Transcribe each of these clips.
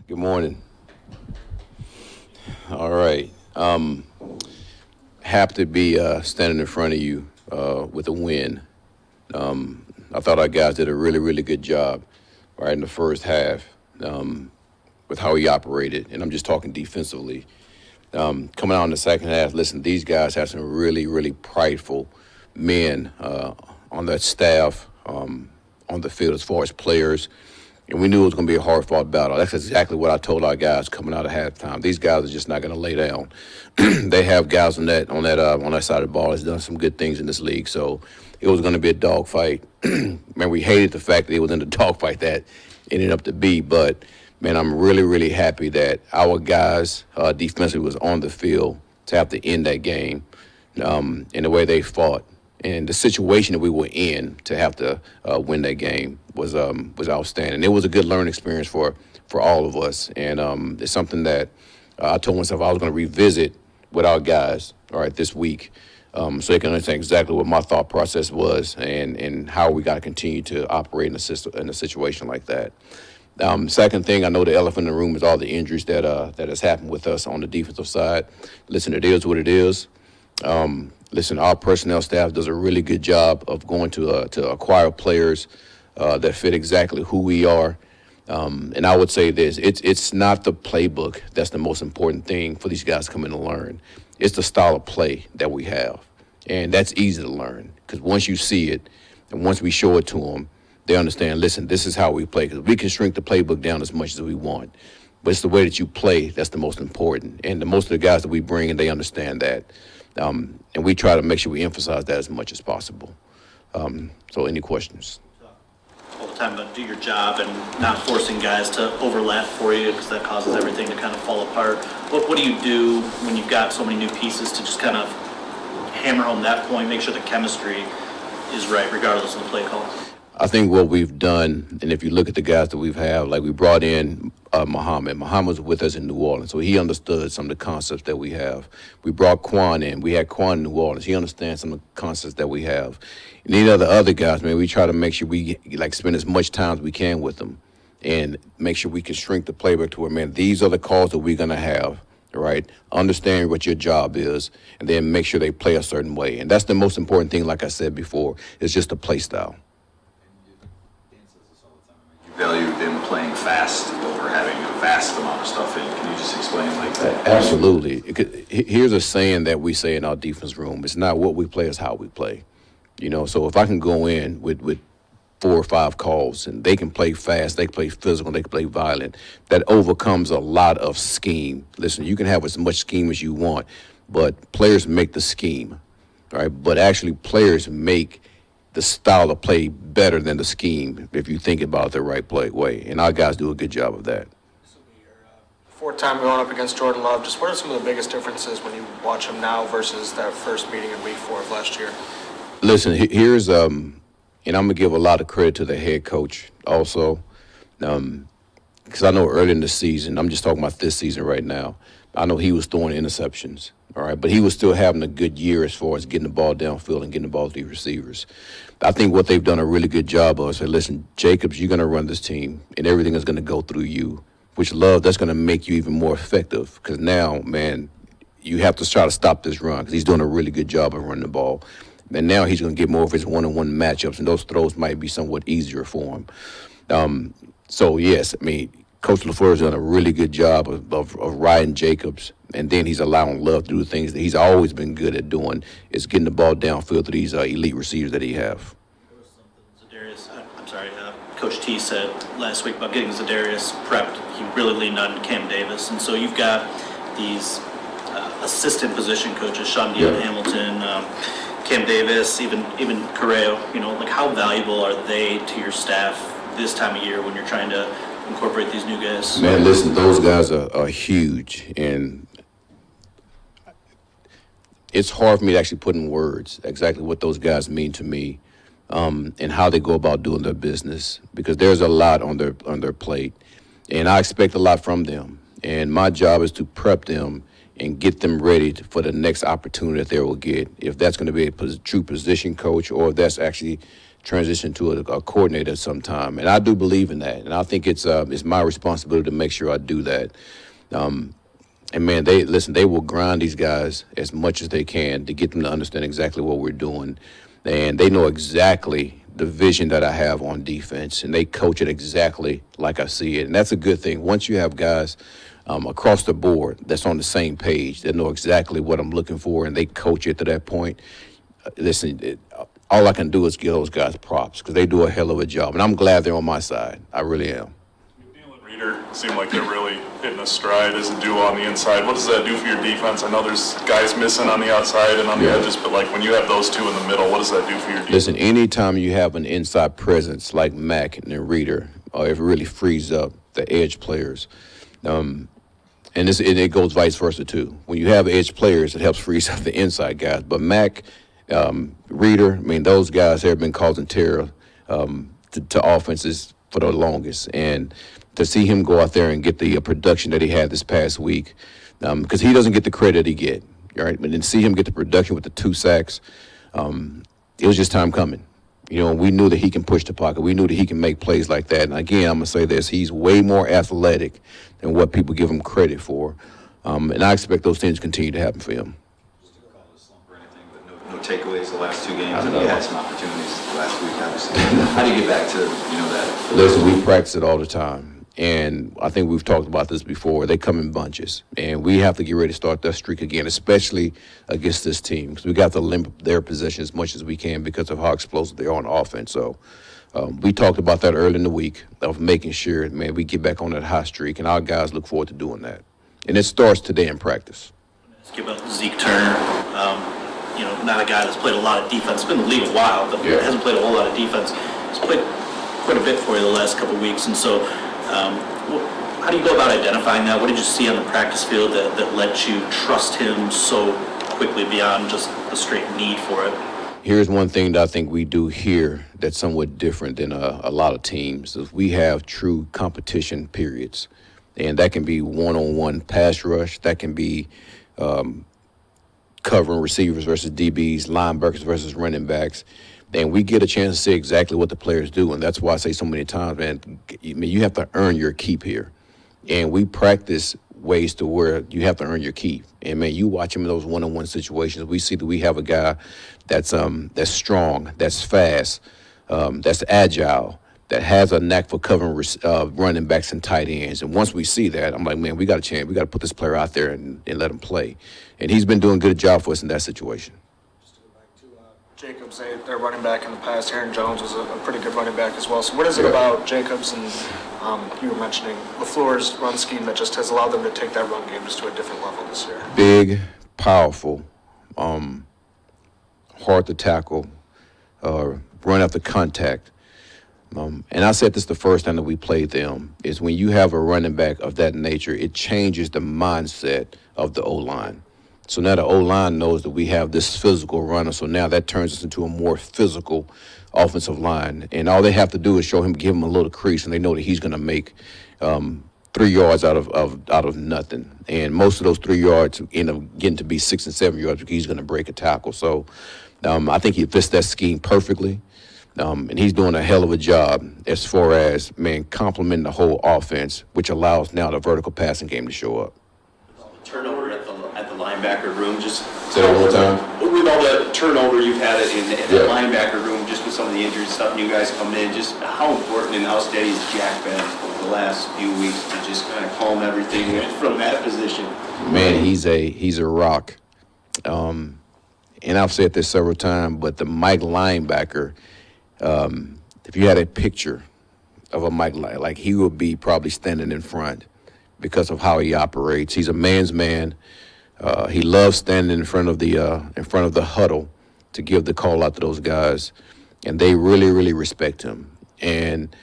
Good morning. All right. Happy to be standing in front of you with a win. I thought our guys did a really, really good job right in the first half with how he operated, and I'm just talking defensively. Coming out in the second half, listen, these guys have some really, really prideful men on that staff, on the field as far as players. And we knew it was going to be a hard-fought battle. That's exactly what I told our guys coming out of halftime. These guys are just not going to lay down. They have guys on that side of the ball that's done some good things in this league. So it was going to be a dogfight. Man, we hated the fact that it was in the dogfight that ended up to be. But man, I'm really, really happy that our guys defensively was on the field to have to end that game in the way they fought. And the situation that we were in to have to win that game was outstanding. It was a good learning experience for all of us, and it's something that I told myself I was going to revisit with our guys, all right, this week, so they can understand exactly what my thought process was and how we got to continue to operate in a situation like that. Second thing, I know the elephant in the room is all the injuries that has happened with us on the defensive side. Listen, it is what it is. Listen, our personnel staff does a really good job of going to acquire players that fit exactly who we are. And I would say this, it's not the playbook that's the most important thing for these guys to come in and learn. It's the style of play that we have. And that's easy to learn because once you see it and once we show it to them, they understand, listen, this is how we play. Because we can shrink the playbook down as much as we want. But it's the way that you play that's the most important. And the most of the guys that we bring in, they understand that. And we try to make sure we emphasize that as much as possible. So any questions? All the time about do your job and not forcing guys to overlap for you because that causes everything to kind of fall apart. What do you do when you've got so many new pieces to just kind of hammer home that point, make sure the chemistry is right regardless of the play call? I think what we've done, and if you look at the guys that we've had, like we brought in Muhammad. Muhammad was with us in New Orleans, so he understood some of the concepts that we have. We brought Quan in. We had Quan in New Orleans. He understands some of the concepts that we have. And these are the other guys, man, we try to make sure we spend as much time as we can with them and make sure we can shrink the playbook to where, man, these are the calls that we're going to have. Right? Understand what your job is, and then make sure they play a certain way. And that's the most important thing, like I said before, is just the play style. Value them playing fast over having a vast amount of stuff in. Can you just explain like that? Absolutely. Here's a saying that we say in our defense room. It's not what we play, it's how we play. So if I can go in with 4 or 5 calls and they can play fast, they can play physical, they can play violent, that overcomes a lot of scheme. Listen, you can have as much scheme as you want, but players make the scheme, right? But actually players make the style of play better than the scheme if you think about it the right way. And our guys do a good job of that. This will be your fourth time going up against Jordan Love. Just what are some of the biggest differences when you watch him now versus that first meeting in week 4 of last year? Listen, here's and I'm going to give a lot of credit to the head coach also because I know early in the season, I'm just talking about this season right now, I know he was throwing interceptions, all right, but he was still having a good year as far as getting the ball downfield and getting the ball to the receivers. I think what they've done a really good job of is say, listen, Jacobs, you're going to run this team, and everything is going to go through you, which Love, that's going to make you even more effective because now, man, you have to try to stop this run because he's doing a really good job of running the ball. And now he's going to get more of his one-on-one matchups, and those throws might be somewhat easier for him. So, yes, I mean, Coach LaFleur has done a really good job of riding Jacobs, and then he's allowing Love to do the things that he's always been good at doing, is getting the ball downfield to these elite receivers that he have. There was something Coach T said last week about getting Zadarius prepped. He really leaned on Cam Davis, and so you've got these assistant position coaches, Sean Dean Hamilton, Cam Davis, even Correo. How valuable are they to your staff this time of year when you're trying to incorporate these new guys? Man, listen, those guys are huge, and it's hard for me to actually put in words exactly what those guys mean to me and how they go about doing their business because there's a lot on their plate, and I expect a lot from them. And my job is to prep them and get them ready for the next opportunity that they will get, if that's going to be a true position coach or if that's actually transition to a coordinator sometime, and I do believe in that, and I think it's my responsibility to make sure I do that. And man, they will grind these guys as much as they can to get them to understand exactly what we're doing, and they know exactly the vision that I have on defense, and they coach it exactly like I see it, and that's a good thing. Once you have guys across the board that's on the same page, that know exactly what I'm looking for, and they coach it to that point. Listen, all I can do is give those guys props because they do a hell of a job, and I'm glad they're on my side. I really am. McNeil and Reeder seem like they're really hitting a stride as a duo on the inside. What does that do for your defense? I know there's guys missing on the outside and on the edges, but like when you have those two in the middle, what does that do for your defense? Listen, anytime you have an inside presence like Mack and Reeder, it really frees up the edge players. And it goes vice versa too. When you have edge players, it helps freeze up the inside guys. But Mack, Reeder, I mean, those guys have been causing terror to offenses for the longest. And to see him go out there and get the production that he had this past week, because he doesn't get the credit he get, right? But then see him get the production with the 2 sacks, it was just time coming. You know, we knew that he can push the pocket. We knew that he can make plays like that. And again, I'm going to say this, he's way more athletic than what people give him credit for. And I expect those things to continue to happen for him. Just to call it a slump or anything, but no takeaways the last 2 games. And you had some opportunities last week, obviously. How do you get back to, that? Listen, we practice it all the time. And I think we've talked about this before. They come in bunches. And we have to get ready to start that streak again, especially against this team. Because we got to limit their possession as much as we can because of how explosive they are on offense. So we talked about that early in the week of making sure, man, we get back on that hot streak. And our guys look forward to doing that. And it starts today in practice. Let's give up Zeke Turner. Not a guy that's played a lot of defense. Been in the league a while, but hasn't played a whole lot of defense. He's played quite a bit for you the last couple of weeks. And so how do you go about identifying that? What did you see on the practice field that let you trust him so quickly beyond just the straight need for it? Here's one thing that I think we do here that's somewhat different than a lot of teams is we have true competition periods. And that can be one-on-one pass rush. That can be covering receivers versus DBs, linebackers versus running backs. And we get a chance to see exactly what the players do. And that's why I say so many times, man, you have to earn your keep here. And we practice ways to where you have to earn your keep. And, man, you watch him in those one-on-one situations. We see that we have a guy that's strong, that's fast, that's agile, that has a knack for covering running backs and tight ends. And once we see that, I'm like, man, we got a chance. We got to put this player out there and let him play. And he's been doing a good job for us in that situation. Jacobs, their running back in the past, Aaron Jones was a pretty good running back as well. So what is it about Jacobs and you were mentioning LaFleur's run scheme that just has allowed them to take that run game just to a different level this year? Big, powerful, hard to tackle, run after contact. And I said this the first time that we played them, is when you have a running back of that nature, it changes the mindset of the O-line. So now the O-line knows that we have this physical runner, so now that turns us into a more physical offensive line. And all they have to do is give him a little crease, and they know that he's going to make 3 yards out of nothing. And most of those 3 yards end up getting to be 6 and 7 yards because he's going to break a tackle. So I think he fits that scheme perfectly. And he's doing a hell of a job as far as, man, complementing the whole offense, which allows now the vertical passing game to show up. Turnover at the linebacker room, just say that one more time. With all the turnover you've had in the linebacker room, just with some of the injuries stuff, and you guys coming in, just how important and how steady has Jack been over the last few weeks to just kind of calm everything from that position? Man, he's a rock. And I've said this several times, but the Mike linebacker, if you had a picture of a Mike, like he would be probably standing in front because of how he operates. He's a man's man. He loves standing in front of the huddle to give the call out to those guys, and they really, really respect him. And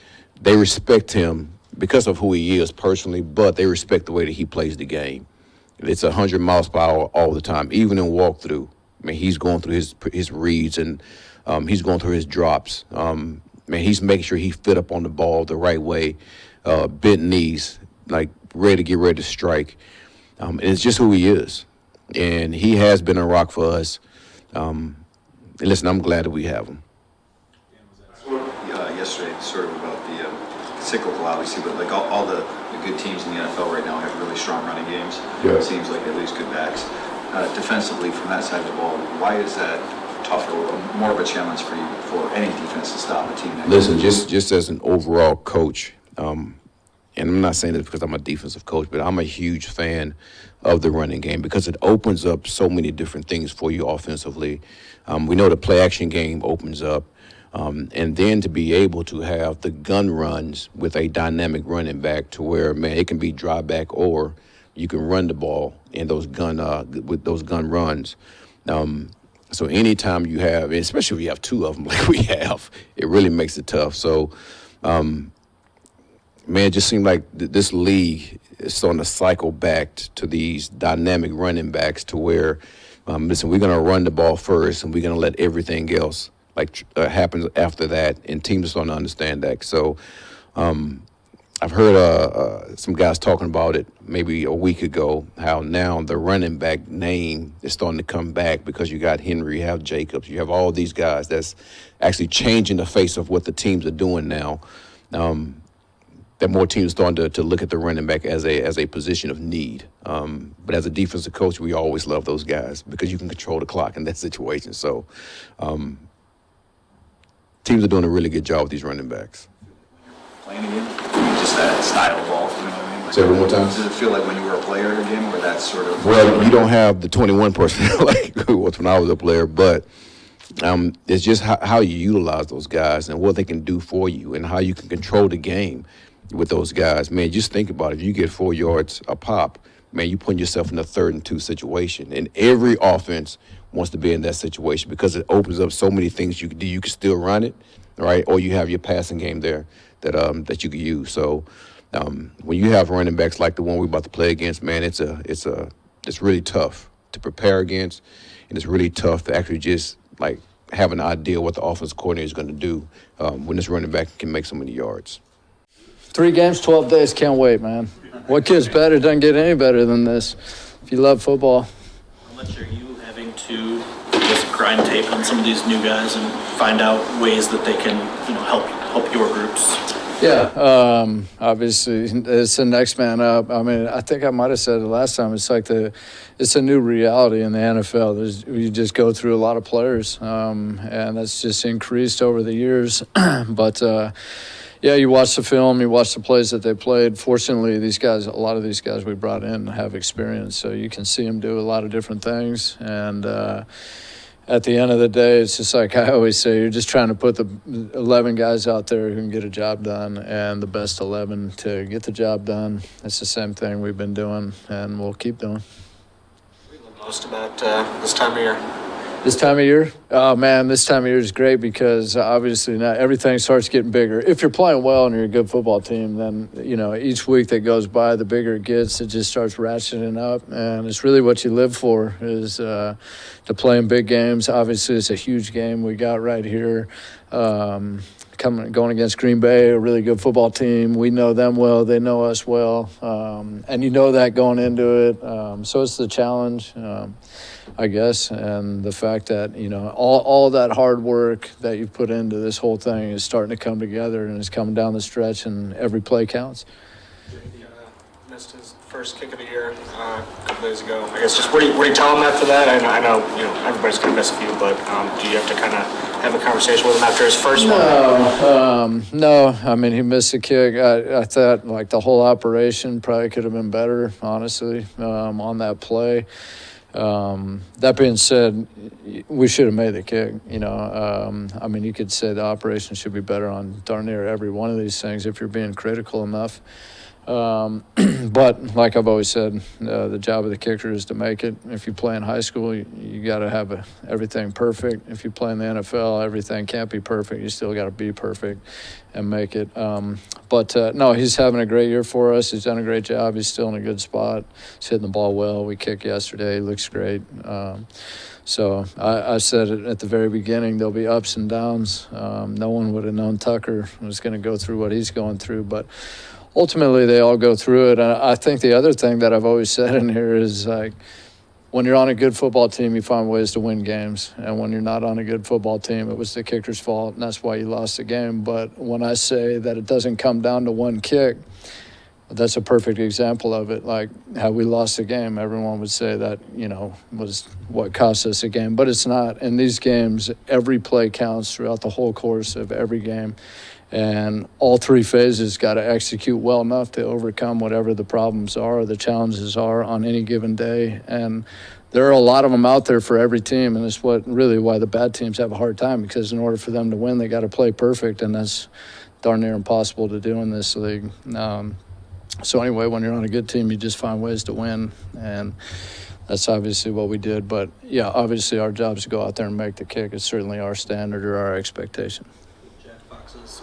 they respect him because of who he is personally, but they respect the way that he plays the game. It's 100 miles per hour all the time, even in walkthrough. I mean, he's going through his reads and he's going through his drops. Man, he's making sure he fit up on the ball the right way, bent knees, like ready to strike. And it's just who he is. And he has been a rock for us. And listen, I'm glad that we have him. cyclical, obviously, but like all the good teams in the NFL right now have really strong running games. Yeah. It seems like at least good backs. Defensively, from that side of the ball, why is that tougher or more of a challenge for you for any defense to stop a team? Listen, just as an overall coach, and I'm not saying this because I'm a defensive coach, but I'm a huge fan of the running game because it opens up so many different things for you offensively. We know the play-action game opens up, and then to be able to have the gun runs with a dynamic running back to where, man, it can be drive back or you can run the ball in those with those gun runs. So anytime you have, especially if you have two of them like we have, it really makes it tough. So, man, it just seemed like this league is starting to cycle back to these dynamic running backs to where, listen, we're going to run the ball first and we're going to let everything else happen after that, and teams are starting to understand that. So I've heard some guys talking about it maybe a week ago, how now the running back name is starting to come back because you got Henry, you have Jacobs, you have all these guys that's actually changing the face of what the teams are doing now. That more teams starting to look at the running back as a position of need. But as a defensive coach, we always love those guys because you can control the clock in that situation. So teams are doing a really good job with these running backs. Playing again? Just that style of ball, you know what I mean? Like, Say it one more time. Does it feel like when you were a player again, where that's sort of... Well, you don't have the 21 personnel like it was when I was a player, but it's just how you utilize those guys and what they can do for you and how you can control the game with those guys. Man, just think about it. If you get 4 yards a pop, man, you're putting yourself in a 3rd and 2 situation. And every offense wants to be in that situation because it opens up so many things you can do. You can still run it, right? Or you have your passing game there that you can use. So when you have running backs like the one we're about to play against, man, it's really tough to prepare against, and it's really tough to actually just like have an idea what the offensive coordinator is going to do when this running back can make so many yards. 3 games, 12 days, can't wait, man. What kid's better? Doesn't get any better than this. If you love football. How much are you having to just grind tape on some of these new guys and find out ways that they can, help your groups? Yeah, obviously it's the next man up. I mean, I think I might have said it last time. It's like it's a new reality in the NFL. You just go through a lot of players, and that's just increased over the years. But yeah, you watch the film, you watch the plays that they played. Fortunately, a lot of these guys we brought in have experience, so you can see them do a lot of different things. And at the end of the day, it's just like I always say, you're just trying to put the 11 guys out there who can get a job done and the best 11 to get the job done. It's the same thing we've been doing, and we'll keep doing. What do you love most about this time of year? This time of year? Oh, man, this time of year is great because obviously now everything starts getting bigger. If you're playing well and you're a good football team, then, each week that goes by, the bigger it gets, it just starts ratcheting up. And it's really what you live for is to play in big games. Obviously, it's a huge game we got right here. Going against Green Bay, a really good football team. We know them well. They know us well. And you know that going into it. So it's the challenge, I guess. And the fact that, all that hard work that you've put into this whole thing is starting to come together and it's coming down the stretch and every play counts. He missed his first kick of the year a couple days ago. I guess just what do you tell him after that? I know everybody's going to miss a few, but do you have to kind of have a conversation with him after his first one? No. I mean, he missed a kick. I thought like the whole operation probably could have been better, honestly, on that play. That being said, we should have made the kick. I mean, you could say the operation should be better on darn near every one of these things if you're being critical enough. But like I've always said, the job of the kicker is to make it. If you play in high school, you got to have everything perfect. If you play in the NFL, everything can't be perfect. You still got to be perfect and make it. But no, he's having a great year for us. He's done a great job. He's still in a good spot. He's hitting the ball well. We kicked yesterday. He looks great. So I said it at the very beginning, there'll be ups and downs. No one would have known Tucker was going to go through what he's going through, but ultimately they all go through it. I think the other thing that I've always said in here is like, when you're on a good football team, you find ways to win games. And when you're not on a good football team, it was the kicker's fault, and that's why you lost the game. But when I say that it doesn't come down to one kick, that's a perfect example of it. Like how we lost the game, everyone would say that, was what cost us a game. But it's not. In these games, every play counts throughout the whole course of every game. And all three phases got to execute well enough to overcome whatever the problems are or the challenges are on any given day. And there are a lot of them out there for every team, and it's why the bad teams have a hard time, because in order for them to win, they got to play perfect, and that's darn near impossible to do in this league. So anyway, when you're on a good team, you just find ways to win, and that's obviously what we did. But, yeah, obviously our job is to go out there and make the kick. It's certainly our standard or our expectation. Jack Fox's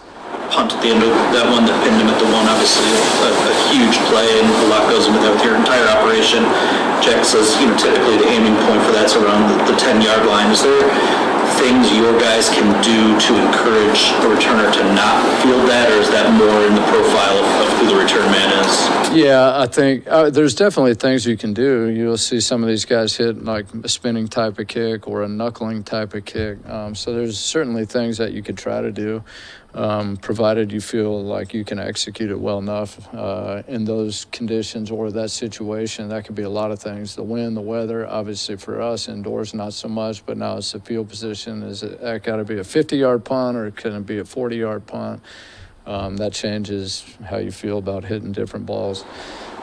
punt at the end of that one that pinned him at the one, obviously a huge play, and a lot goes into that with your entire operation. Jack says, typically the aiming point for that's around the 10-yard line. Is there things your guys can do to encourage a returner to not field that, or is that more in the profile of who the return man is? Yeah, I think there's definitely things you can do. You'll see some of these guys hit like a spinning type of kick or a knuckling type of kick. So there's certainly things that you could try to do, provided you feel like you can execute it well enough in those conditions or that situation. That could be a lot of things. The wind, the weather, obviously for us indoors, not so much, but now it's the field position. Is it got to be a 50-yard punt, or can it be a 40-yard punt? That changes how you feel about hitting different balls.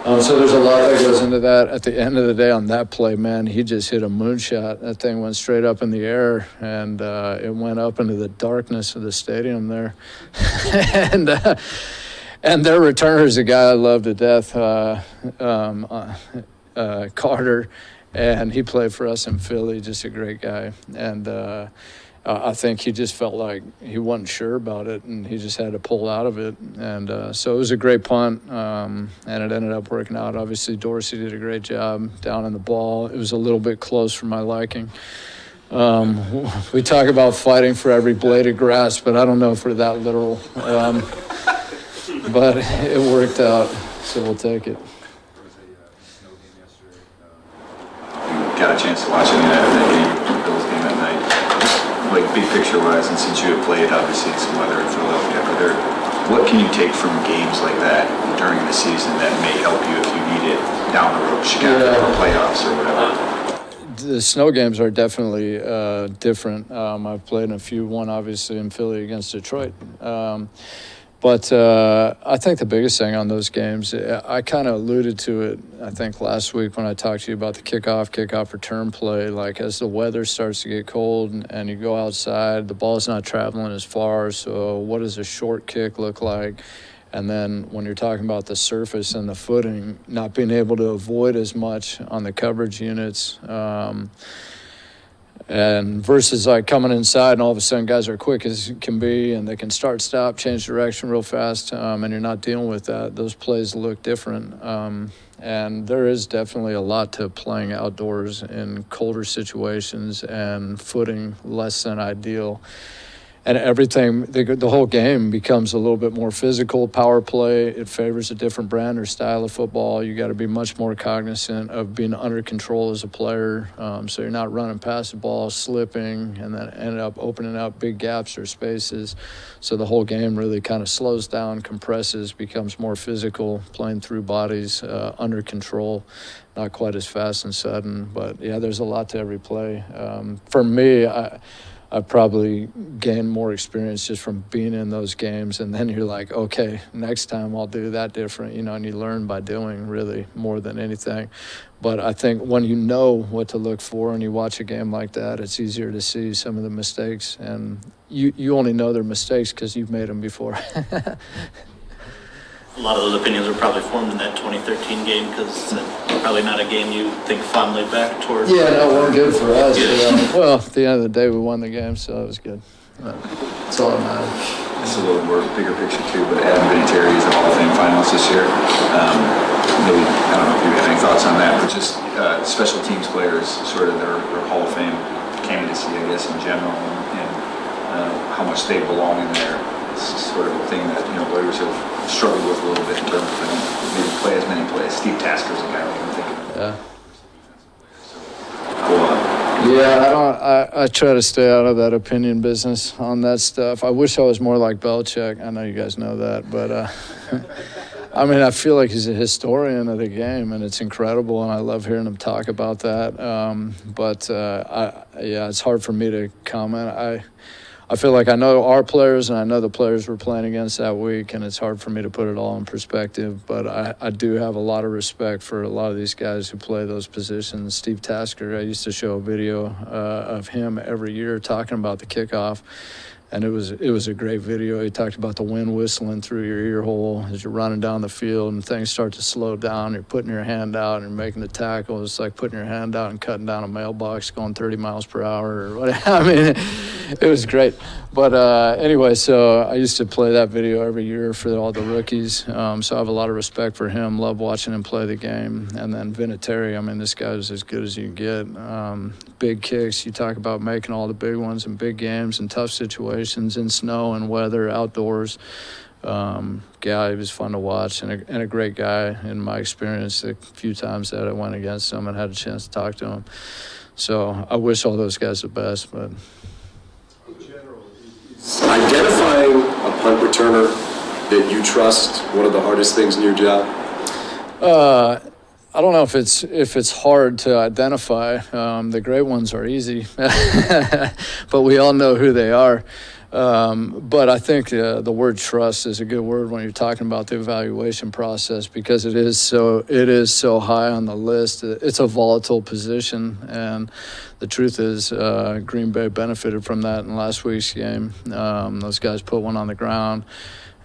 So there's a lot that goes into that. At the end of the day on that play, man, he just hit a moonshot. That thing went straight up in the air, and it went up into the darkness of the stadium there. And their returner is a guy I love to death, Carter, and he played for us in Philly, just a great guy. And I think he just felt like he wasn't sure about it, and he just had to pull out of it. And so it was a great punt, and it ended up working out. Obviously, Dorsey did a great job down in the ball. It was a little bit close for my liking. We talk about fighting for every blade of grass, but I don't know if we're that literal. But it worked out, so we'll take it. There was a snow game yesterday. You got a chance to watch any of that game, the Bills game at night. Like big picture wise, and since you have played obviously some weather in Philadelphia, what can you take from games like that during the season that may help you if you need it down the road, Chicago or playoffs or whatever? The snow games are definitely different. I've played in a few, one obviously in Philly against Detroit. But I think the biggest thing on those games, I kind of alluded to it, I think, last week when I talked to you about the kickoff return play. Like, as the weather starts to get cold and you go outside, the ball's not traveling as far, so what does a short kick look like? And then when you're talking about the surface and the footing, not being able to avoid as much on the coverage units, and versus like coming inside and all of a sudden guys are quick as can be and they can start, stop, change direction real fast, and you're not dealing with that. Those plays look different. And there is definitely a lot to playing outdoors in colder situations and footing less than ideal. And everything, the whole game becomes a little bit more physical, power play. It favors a different brand or style of football. You got to be much more cognizant of being under control as a player, so you're not running past the ball, slipping, and then end up opening up big gaps or spaces. So the whole game really kind of slows down, compresses, becomes more physical, playing through bodies, under control, not quite as fast and sudden. But, yeah, there's a lot to every play. For me, I probably gained more experience just from being in those games, and then you're like, okay, next time I'll do that different, and you learn by doing really more than anything. But I think when you know what to look for and you watch a game like that, it's easier to see some of the mistakes, and you only know they're mistakes because you've made them before. A lot of those opinions were probably formed in that 2013 game, because it's probably not a game you think fondly back towards. Yeah, no, it wasn't good for us. Yeah. Well, at the end of the day, we won the game, so it was good. That's all that matters. This is a little more bigger picture too, but Adam Vinatieri is a Hall of Fame finalist this year. Maybe, I don't know if you have any thoughts on that, but just special teams players, sort of their Hall of Fame candidacy, I guess, in general, and how much they belong in there. It's sort of a thing that, players have struggled with a little bit in terms of maybe play as many plays. Steve Tasker's a guy I even think of. Yeah. Yeah, I try to stay out of that opinion business on that stuff. I wish I was more like Belichick. I know you guys know that, but I mean, I feel like he's a historian of the game, and it's incredible, and I love hearing him talk about that. It's hard for me to comment. I feel like I know our players and I know the players we're playing against that week, and it's hard for me to put it all in perspective. But I do have a lot of respect for a lot of these guys who play those positions. Steve Tasker, I used to show a video of him every year talking about the kickoff. And it was a great video. He talked about the wind whistling through your ear hole as you're running down the field and things start to slow down. You're putting your hand out and you're making the tackle. It's like putting your hand out and cutting down a mailbox going 30 miles per hour or whatever. I mean, it was great. But anyway, so I used to play that video every year for all the rookies. So I have a lot of respect for him. Love watching him play the game. And then Vinatieri, I mean, this guy's as good as you can get. Big kicks. You talk about making all the big ones in big games and tough situations in snow and weather, outdoors. He was fun to watch and a great guy in my experience. A few times that I went against him and had a chance to talk to him. So I wish all those guys the best. But identifying a punt returner that you trust one of the hardest things in your job? I don't know if it's hard to identify. The great ones are easy, but we all know who they are. But I think the word trust is a good word when you're talking about the evaluation process because it is so high on the list. It's a volatile position, and the truth is Green Bay benefited from that in last week's game. Those guys put one on the ground.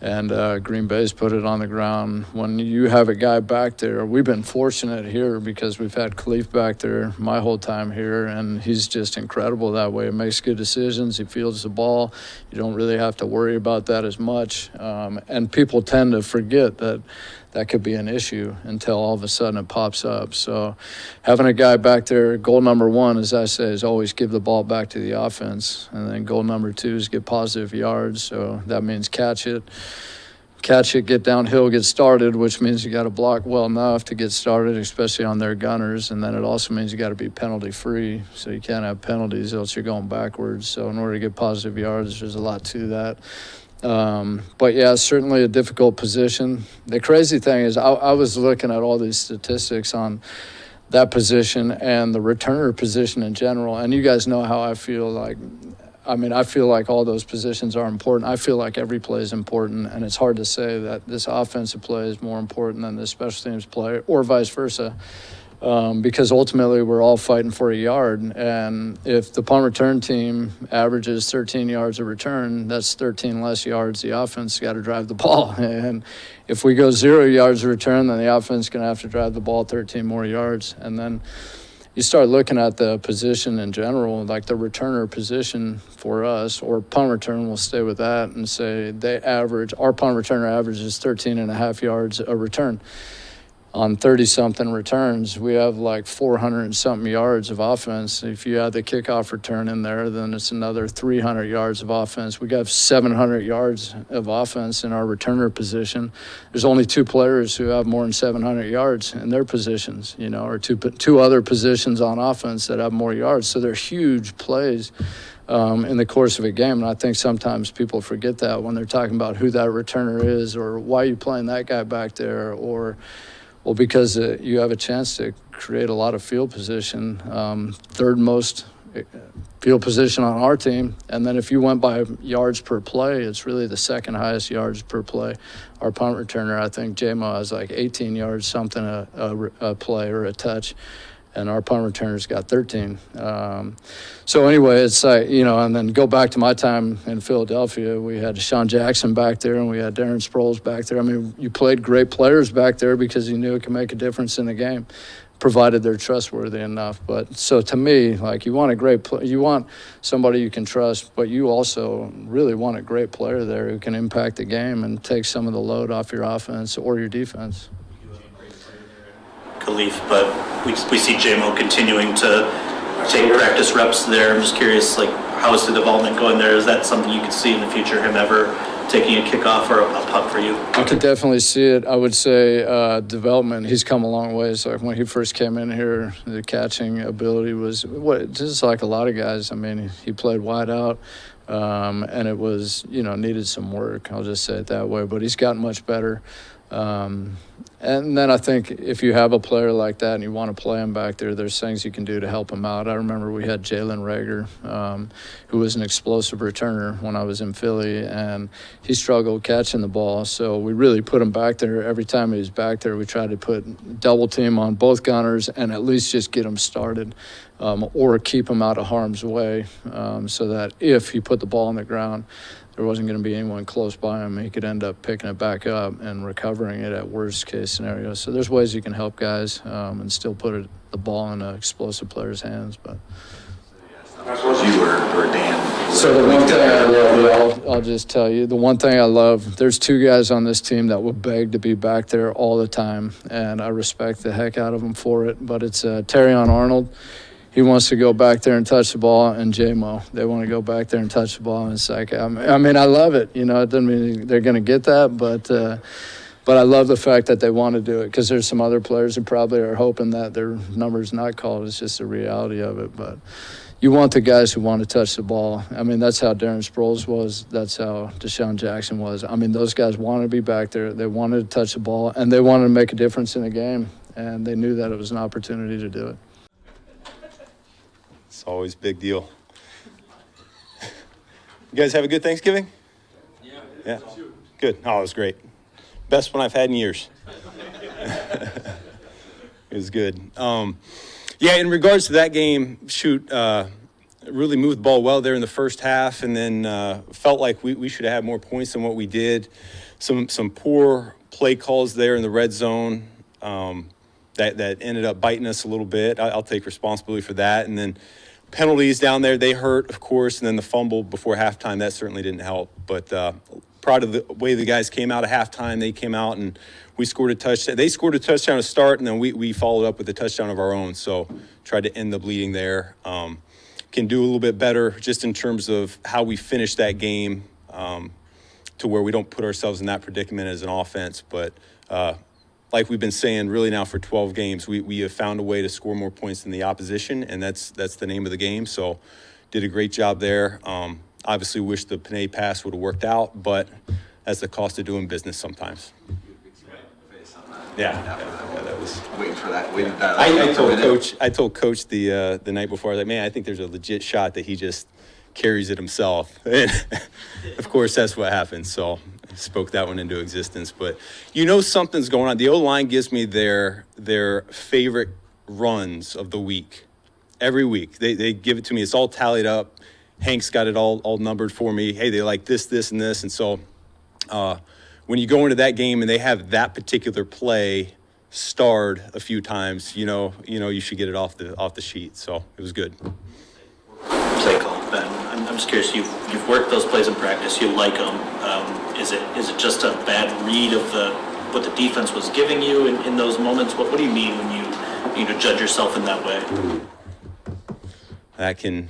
And Green Bay's put it on the ground. When you have a guy back there, we've been fortunate here because we've had Khalif back there my whole time here, and he's just incredible that way. He makes good decisions. He fields the ball. You don't really have to worry about that as much. And people tend to forget that could be an issue until all of a sudden it pops up. So having a guy back there, goal number one, as I say, is always give the ball back to the offense. And then goal number two is get positive yards. So that means catch it, get downhill, get started, which means you got to block well enough to get started, especially on their gunners. And then it also means you got to be penalty-free. So you can't have penalties, else you're going backwards. So in order to get positive yards, there's a lot to that. But yeah, certainly a difficult position. The crazy thing is I was looking at all these statistics on that position and the returner position in general. And you guys know how I feel like, I feel like all those positions are important. I feel like every play is important, and it's hard to say that this offensive play is more important than this special teams play or vice versa. Because ultimately we're all fighting for a yard. And if the punt return team averages 13 yards a return, that's 13 less yards the offense got to drive the ball. And if we go 0 yards a return, then the offense is going to have to drive the ball 13 more yards. And then you start looking at the position in general, like the returner position for us, or punt return, we'll stay with that and say our punt returner averages 13 and a half yards a return. On 30-something returns, we have like 400 and something yards of offense. If you add the kickoff return in there, then it's another 300 yards of offense. We got 700 yards of offense in our returner position. There's only two players who have more than 700 yards in their positions, or two other positions on offense that have more yards. So they're huge plays in the course of a game. And I think sometimes people forget that when they're talking about who that returner is or why you playing that guy back there Well, because you have a chance to create a lot of field position, third most field position on our team. And then if you went by yards per play, it's really the second highest yards per play. Our punt returner, I think J-Mo has like 18 yards something a play or a touch. And our punt returner's got 13. So anyway, it's like, and then go back to my time in Philadelphia. We had Deshaun Jackson back there, and we had Darren Sproles back there. I mean, you played great players back there because you knew it could make a difference in the game, provided they're trustworthy enough. But so to me, like you want somebody you can trust, but you also really want a great player there who can impact the game and take some of the load off your offense or your defense. Khalif, but we see J-Mo continuing to take practice reps there. I'm just curious, how is the development going there? Is that something you could see in the future, him ever taking a kickoff or a punt for you? I could definitely see it. I would say development, he's come a long ways. Like when he first came in here, the catching ability was just like a lot of guys. I mean, he played wide out, and it was, needed some work. I'll just say it that way. But he's gotten much better. And then I think if you have a player like that and you want to play him back there, there's things you can do to help him out. I remember we had Jalen Rager, who was an explosive returner when I was in Philly, and he struggled catching the ball. So we really put him back there. Every time he was back there, we tried to put double team on both gunners and at least just get him started, or keep him out of harm's way, so that if he put the ball on the ground, there wasn't going to be anyone close by him. He could end up picking it back up and recovering it at worst case scenario. So there's ways you can help guys and still put the ball in an explosive player's hands. But You or Dan? so the one thing I love, I'll just tell you, the one thing I love, there's two guys on this team that will beg to be back there all the time, and I respect the heck out of them for it. But it's Terrion Arnold. He wants to go back there and touch the ball, and J-Mo. They want to go back there and touch the ball. And it's like, I mean, I love it. It doesn't mean they're going to get that, but I love the fact that they want to do it, because there's some other players who probably are hoping that their number's not called. It's just the reality of it. But you want the guys who want to touch the ball. I mean, that's how Darren Sproles was. That's how Deshaun Jackson was. I mean, those guys wanted to be back there. They wanted to touch the ball, and they wanted to make a difference in the game, and they knew that it was an opportunity to do it. It's always a big deal. You guys have a good Thanksgiving? Yeah. Good. Oh, it was great. Best one I've had in years. It was good. In regards to that game, really moved the ball well there in the first half, and then felt like we should have had more points than what we did. Some poor play calls there in the red zone that ended up biting us a little bit. I'll take responsibility for that. And then penalties down there, they hurt, of course, and then the fumble before halftime, that certainly didn't help. But proud of the way the guys came out of halftime. They came out and we scored a touchdown. They scored a touchdown to start, and then we followed up with a touchdown of our own. So tried to end the bleeding there. Can do a little bit better just in terms of how we finish that game, to where we don't put ourselves in that predicament as an offense. But like we've been saying really now for 12 games, we have found a way to score more points than the opposition, and that's the name of the game. So did a great job there. Obviously wish the Panay pass would have worked out, but that's the cost of doing business sometimes. Yeah, that was. Waiting for that. I told Coach the night before, I was like, man, I think there's a legit shot that he just carries it himself. And of course, that's what happened. So I spoke that one into existence. But something's going on. The O-line gives me their favorite runs of the week. Every week. They give it to me. It's all tallied up. Hank's got it all numbered for me. Hey, they like this, and this. And so when you go into that game and they have that particular play starred a few times, you should get it off the sheet. So it was good. Play call, Ben. I'm just curious. You've worked those plays in practice. You like them. Is it just a bad read of what the defense was giving you in those moments? What do you mean when you judge yourself in that way? That can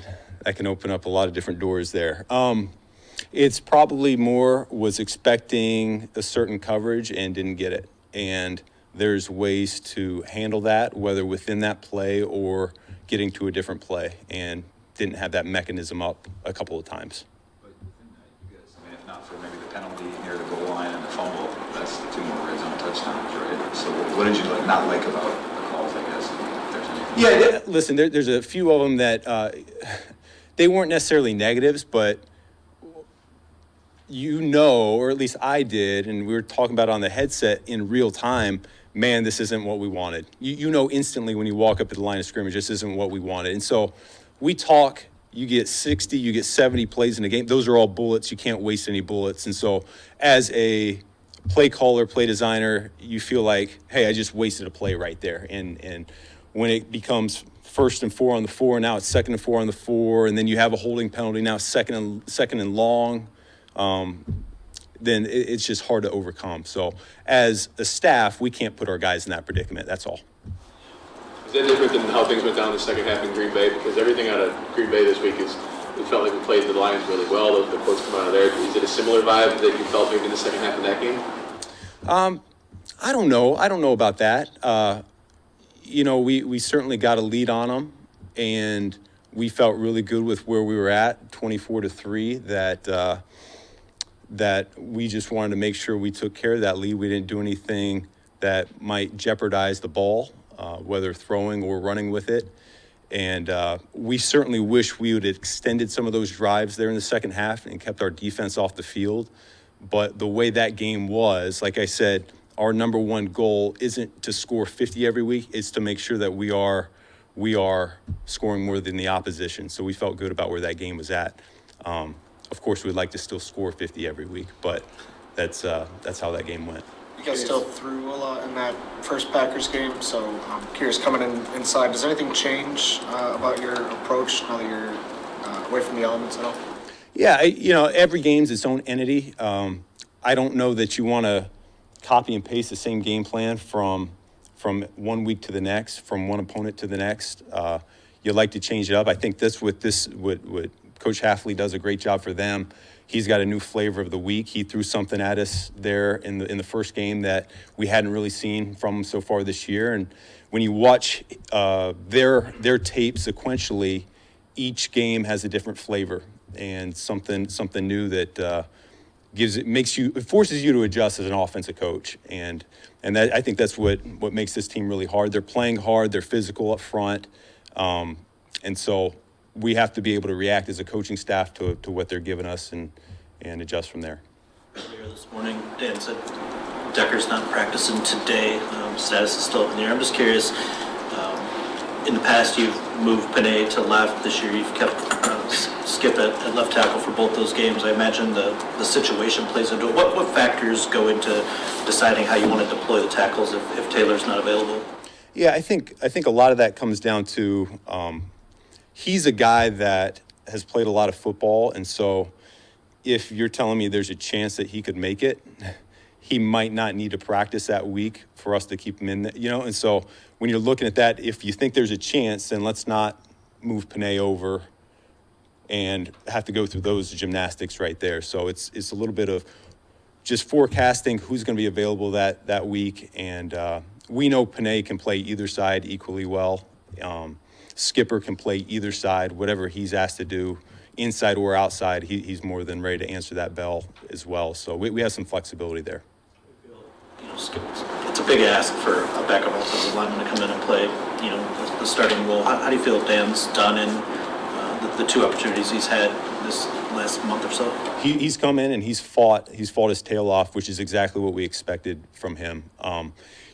open up a lot of different doors there. It's probably was expecting a certain coverage and didn't get it. And there's ways to handle that, whether within that play or getting to a different play, and didn't have that mechanism up a couple of times. But within that, you guys, if not for maybe the penalty near the goal line and the fumble, that's the 2 more red zone touchdowns, right? So what did you not like about the calls, I guess, if there's anything? Yeah, listen, there's a few of them that they weren't necessarily negatives, but or at least I did, and we were talking about it on the headset in real time, man, this isn't what we wanted. You know instantly when you walk up to the line of scrimmage, this isn't what we wanted. And so we talk, you get 60, you get 70 plays in a game. Those are all bullets. You can't waste any bullets. And so as a play caller, play designer, you feel like, hey, I just wasted a play right there. And when it becomes 1st and 4 on the 4, now it's 2nd and 4 on the 4, and then you have a holding penalty, now it's second and long, then it's just hard to overcome. So as a staff, we can't put our guys in that predicament. That's all. Is that different than how things went down in the second half in Green Bay? Because everything out of Green Bay this week is we felt like we played the Lions really well. The quotes come out of there. Is it a similar vibe that you felt maybe in the second half of that game? I don't know. I don't know about that. We certainly got a lead on them, and we felt really good with where we were at, 24-3, that we just wanted to make sure we took care of that lead. We didn't do anything that might jeopardize the ball, whether throwing or running with it. And we certainly wish we would have extended some of those drives there in the second half and kept our defense off the field. But the way that game was, like I said, our number one goal isn't to score 50 every week. It's to make sure that we are scoring more than the opposition. So we felt good about where that game was at. Of course, we'd like to still score 50 every week, but that's how that game went. You guys still threw a lot in that first Packers game, so I'm curious, coming inside, does anything change about your approach now that you're away from the elements at all? Yeah, every game's its own entity. I don't know that you want to copy and paste the same game plan from 1 week to the next, from one opponent to the next. You like to change it up. I think what Coach Hafley does a great job for them. He's got a new flavor of the week. He threw something at us there in the first game that we hadn't really seen from him so far this year. And when you watch their tape sequentially, each game has a different flavor and something new that it forces you to adjust as an offensive coach. And that, I think that's what makes this team really hard. They're playing hard. They're physical up front. And so we have to be able to react as a coaching staff to what they're giving us and adjust from there. Earlier this morning, Dan said Decker's not practicing today. Status is still up in the air. I'm just curious, in the past you've moved Panay to left. This year you've kept Skip at left tackle for both those games. I imagine the situation plays into it. What factors go into deciding how you want to deploy the tackles if Taylor's not available? Yeah, I think a lot of that comes down to he's a guy that has played a lot of football, and so if you're telling me there's a chance that he could make it, he might not need to practice that week for us to keep him in there, and so when you're looking at that, if you think there's a chance, then let's not move Panay over and have to go through those gymnastics right there. So it's a little bit of just forecasting who's going to be available that week, and we know Panay can play either side equally well. Skipper can play either side, whatever he's asked to do, inside or outside, he's more than ready to answer that bell as well. So we have some flexibility there. It's a big ask for a backup offensive lineman to come in and play, the starting role. How do you feel Dan's done in the two opportunities he's had this last month or so? He's come in and he's fought his tail off, which is exactly what we expected from him.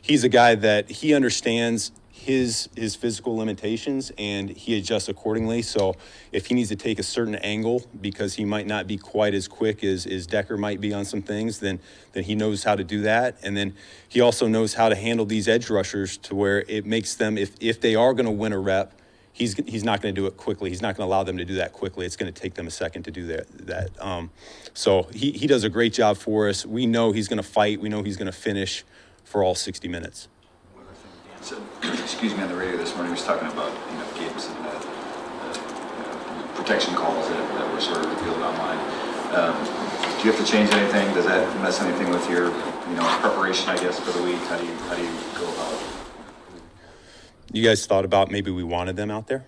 He's a guy that he understands his physical limitations and he adjusts accordingly. So if he needs to take a certain angle because he might not be quite as quick as Decker might be on some things, then he knows how to do that. And then he also knows how to handle these edge rushers to where it makes them, if they are going to win a rep, he's not going to do it quickly. He's not going to allow them to do that quickly. It's going to take them a second to do that. So he does a great job for us. We know he's going to fight. We know he's going to finish for all 60 minutes. So, excuse me, on the radio this morning, he was talking about games and protection calls that were sort of revealed online. Do you have to change anything? Does that mess anything with your preparation, I guess, for the week? How do you go about it? You guys thought about maybe we wanted them out there?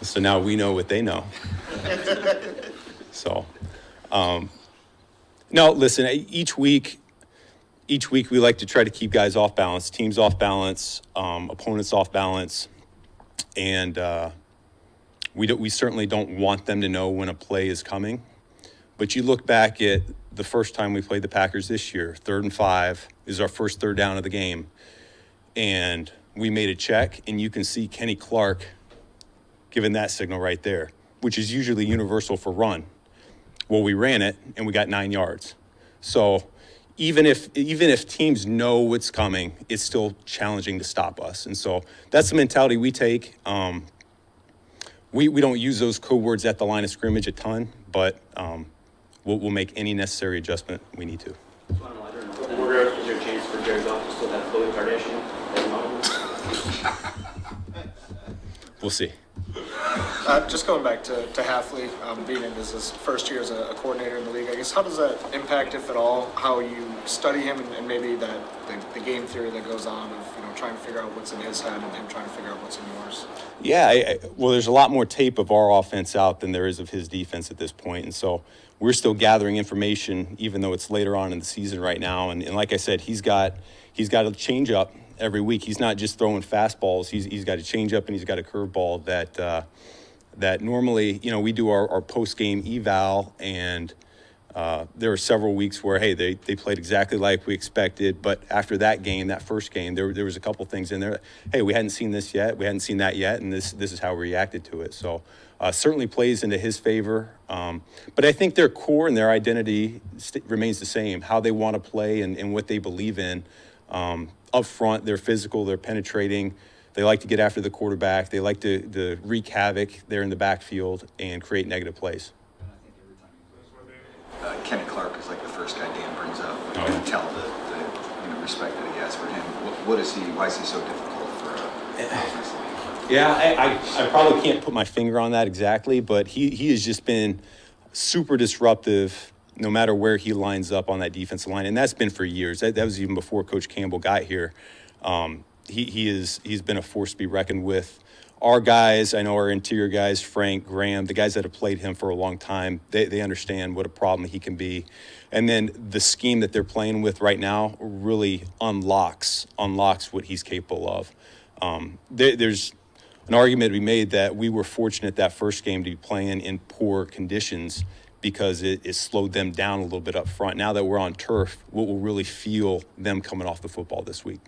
So now we know what they know. So, no, listen, each week we like to try to keep guys off balance, teams off balance, opponents off balance, and we certainly don't want them to know when a play is coming. But you look back at the first time we played the Packers this year, 3rd and 5 is our first third down of the game, and we made a check, and you can see Kenny Clark giving that signal right there, which is usually universal for run. Well, we ran it, and we got 9 yards. So even if teams know what's coming, it's still challenging to stop us. And so that's the mentality we take. We don't use those code words at the line of scrimmage a ton, but we'll make any necessary adjustment we need to. Is there a chance for Jared Goff to still have Khloe Kardashian as a model? we'll see. Just going back to Halfley, being in his first year as a coordinator in the league, I guess how does that impact, if at all, how you study him and maybe the game theory that goes on of trying to figure out what's in his head and him trying to figure out what's in yours? Yeah, well, there's a lot more tape of our offense out than there is of his defense at this point, and so we're still gathering information, even though it's later on in the season right now. And like I said, he's got a change up every week. He's not just throwing fastballs. He's got a change up and he's got a curveball that normally, we do our post game eval, and there were several weeks where, hey, they played exactly like we expected. But after that game, that first game, there was a couple things in there. Hey, we hadn't seen this yet. We hadn't seen that yet. And this is how we reacted to it. So certainly plays into his favor. But I think their core and their identity remains the same, how they want to play and what they believe in. Up front, they're physical, they're penetrating. They like to get after the quarterback. They like to wreak havoc there in the backfield and create negative plays. Kenny Clark is like the first guy Dan brings up. You can tell the respect that he has for him. Why is he so difficult for offensive? Yeah, I probably can't put my finger on that exactly, but he has just been super disruptive no matter where he lines up on that defensive line, and that's been for years. That was even before Coach Campbell got here. He's been a force to be reckoned with. Our guys, I know our interior guys, Frank, Graham, the guys that have played him for a long time, they understand what a problem he can be. And then the scheme that they're playing with right now really unlocks what he's capable of. There's an argument to be made that we were fortunate that first game to be playing in poor conditions because it slowed them down a little bit up front. Now that we're on turf, we'll really feel them coming off the football this week.